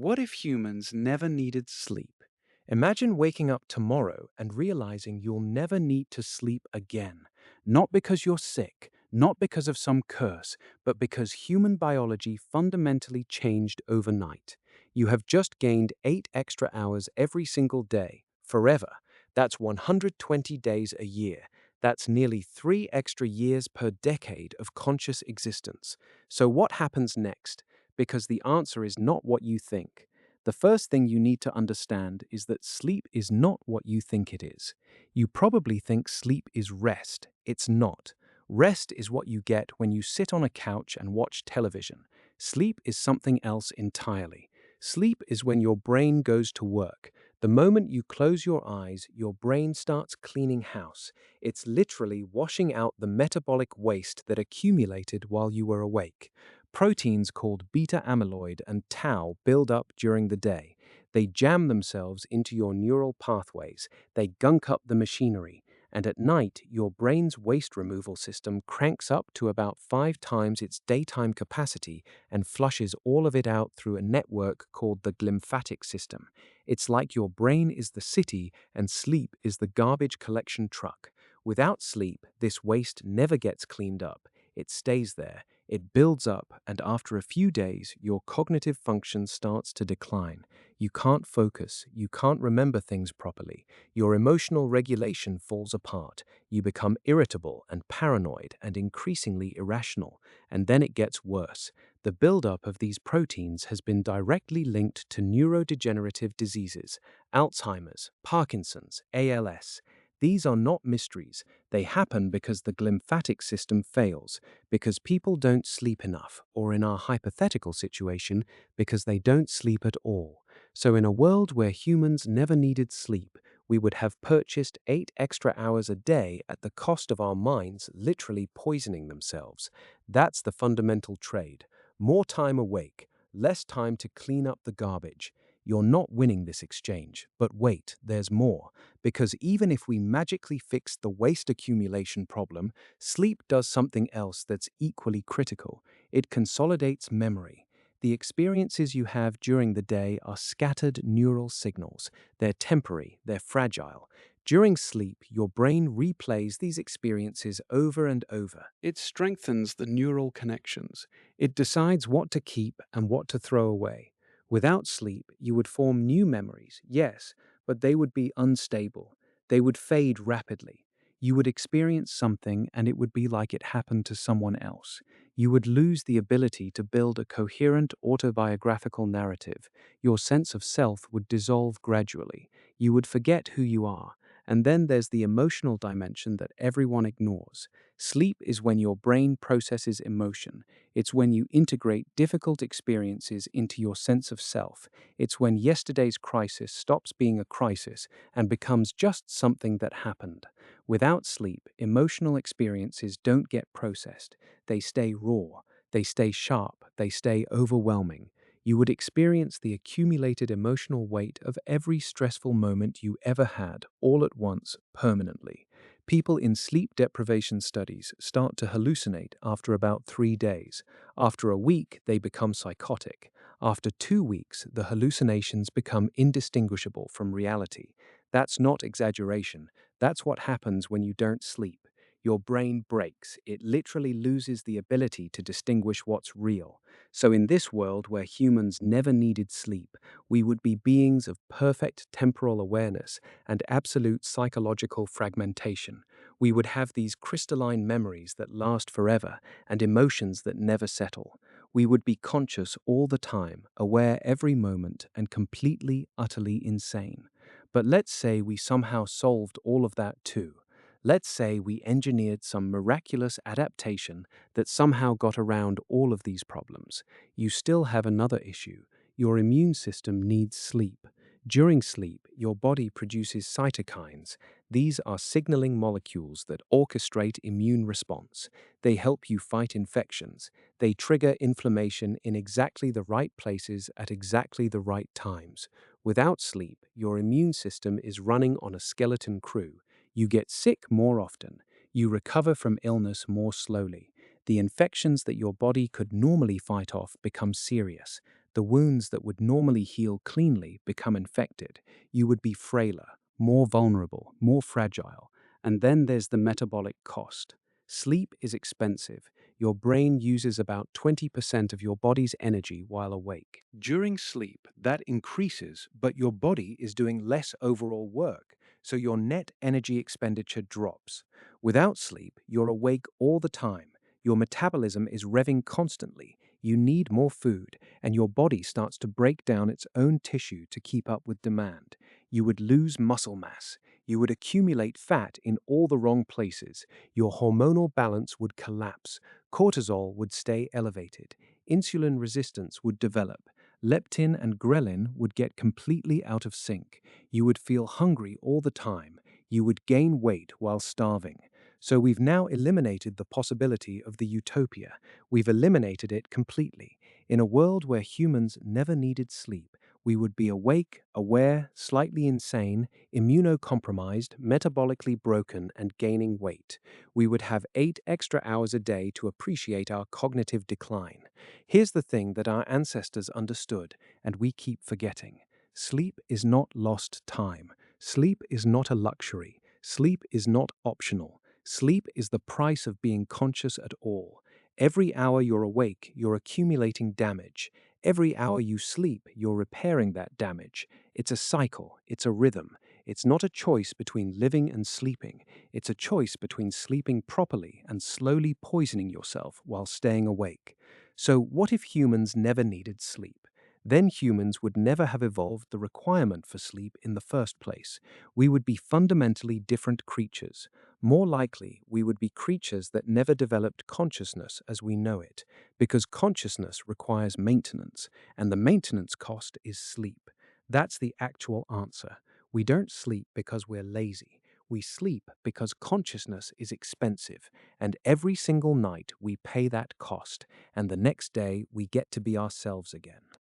What if humans never needed sleep? Imagine waking up tomorrow and realizing you'll never need to sleep again. Not because you're sick, not because of some curse, but because human biology fundamentally changed overnight. You have just gained 8 extra hours every single day, forever. That's 120 days a year. That's nearly 3 extra years per decade of conscious existence. So, what happens next? Because the answer is not what you think. The first thing you need to understand is that sleep is not what you think it is. You probably think sleep is rest. It's not. Rest is what you get when you sit on a couch and watch television. Sleep is something else entirely. Sleep is when your brain goes to work. The moment you close your eyes, your brain starts cleaning house. It's literally washing out the metabolic waste that accumulated while you were awake. Proteins called beta amyloid and tau build up during the day. They jam themselves into your neural pathways. They gunk up the machinery. And at night, your brain's waste removal system cranks up to about 5 times its daytime capacity and flushes all of it out through a network called the glymphatic system. It's like your brain is the city and sleep is the garbage collection truck. Without sleep, this waste never gets cleaned up. It stays there. It builds up, and after a few days, your cognitive function starts to decline. You can't focus, you can't remember things properly, your emotional regulation falls apart, you become irritable and paranoid and increasingly irrational, and then it gets worse. The buildup of these proteins has been directly linked to neurodegenerative diseases, Alzheimer's, Parkinson's, ALS. These are not mysteries. They happen because the glymphatic system fails, because people don't sleep enough, or in our hypothetical situation, because they don't sleep at all. So, in a world where humans never needed sleep, we would have purchased 8 extra hours a day at the cost of our minds literally poisoning themselves. That's the fundamental trade. More time awake, less time to clean up the garbage. You're not winning this exchange, but wait, there's more. Because even if we magically fix the waste accumulation problem, sleep does something else that's equally critical. It consolidates memory. The experiences you have during the day are scattered neural signals. They're temporary, they're fragile. During sleep, your brain replays these experiences over and over. It strengthens the neural connections. It decides what to keep and what to throw away. Without sleep, you would form new memories, yes, but they would be unstable. They would fade rapidly. You would experience something and it would be like it happened to someone else. You would lose the ability to build a coherent autobiographical narrative. Your sense of self would dissolve gradually. You would forget who you are. And then there's the emotional dimension that everyone ignores. Sleep is when your brain processes emotion. It's when you integrate difficult experiences into your sense of self. It's when yesterday's crisis stops being a crisis and becomes just something that happened. Without sleep, emotional experiences don't get processed. They stay raw, they stay sharp, they stay overwhelming. You would experience the accumulated emotional weight of every stressful moment you ever had all at once, permanently. People in sleep deprivation studies start to hallucinate after about 3 days. After a week, they become psychotic. After 2 weeks, the hallucinations become indistinguishable from reality. That's not exaggeration. That's what happens when you don't sleep. Your brain breaks. It literally loses the ability to distinguish what's real. So, in this world where humans never needed sleep, we would be beings of perfect temporal awareness and absolute psychological fragmentation. We would have these crystalline memories that last forever and emotions that never settle. We would be conscious all the time, aware every moment, and completely, utterly insane. But let's say we somehow solved all of that too. Let's say we engineered some miraculous adaptation that somehow got around all of these problems. You still have another issue. Your immune system needs sleep. During sleep, your body produces cytokines. These are signaling molecules that orchestrate immune response. They help you fight infections. They trigger inflammation in exactly the right places at exactly the right times. Without sleep, your immune system is running on a skeleton crew. You get sick more often. You recover from illness more slowly. The infections that your body could normally fight off become serious. The wounds that would normally heal cleanly become infected. You would be frailer, more vulnerable, more fragile. And then there's the metabolic cost. Sleep is expensive. Your brain uses about 20% of your body's energy while awake. During sleep, that increases, but your body is doing less overall work, so your net energy expenditure drops. Without sleep, you're awake all the time. Your metabolism is revving constantly. You need more food, and your body starts to break down its own tissue to keep up with demand. You would lose muscle mass. You would accumulate fat in all the wrong places. Your hormonal balance would collapse. Cortisol would stay elevated. Insulin resistance would develop. Leptin and ghrelin would get completely out of sync. You would feel hungry all the time. You would gain weight while starving. So we've now eliminated the possibility of the utopia. We've eliminated it completely. In a world where humans never needed sleep, we would be awake, aware, slightly insane, immunocompromised, metabolically broken, and gaining weight. We would have 8 extra hours a day to appreciate our cognitive decline. Here's the thing that our ancestors understood, and we keep forgetting. Sleep is not lost time. Sleep is not a luxury. Sleep is not optional. Sleep is the price of being conscious at all. Every hour you're awake, you're accumulating damage. Every hour you sleep, you're repairing that damage. It's a cycle, it's a rhythm. It's not a choice between living and sleeping. It's a choice between sleeping properly and slowly poisoning yourself while staying awake. So, what if humans never needed sleep? Then humans would never have evolved the requirement for sleep in the first place. We would be fundamentally different creatures. More likely, we would be creatures that never developed consciousness as we know it, because consciousness requires maintenance, and the maintenance cost is sleep. That's the actual answer. We don't sleep because we're lazy. We sleep because consciousness is expensive, and every single night we pay that cost, and the next day we get to be ourselves again.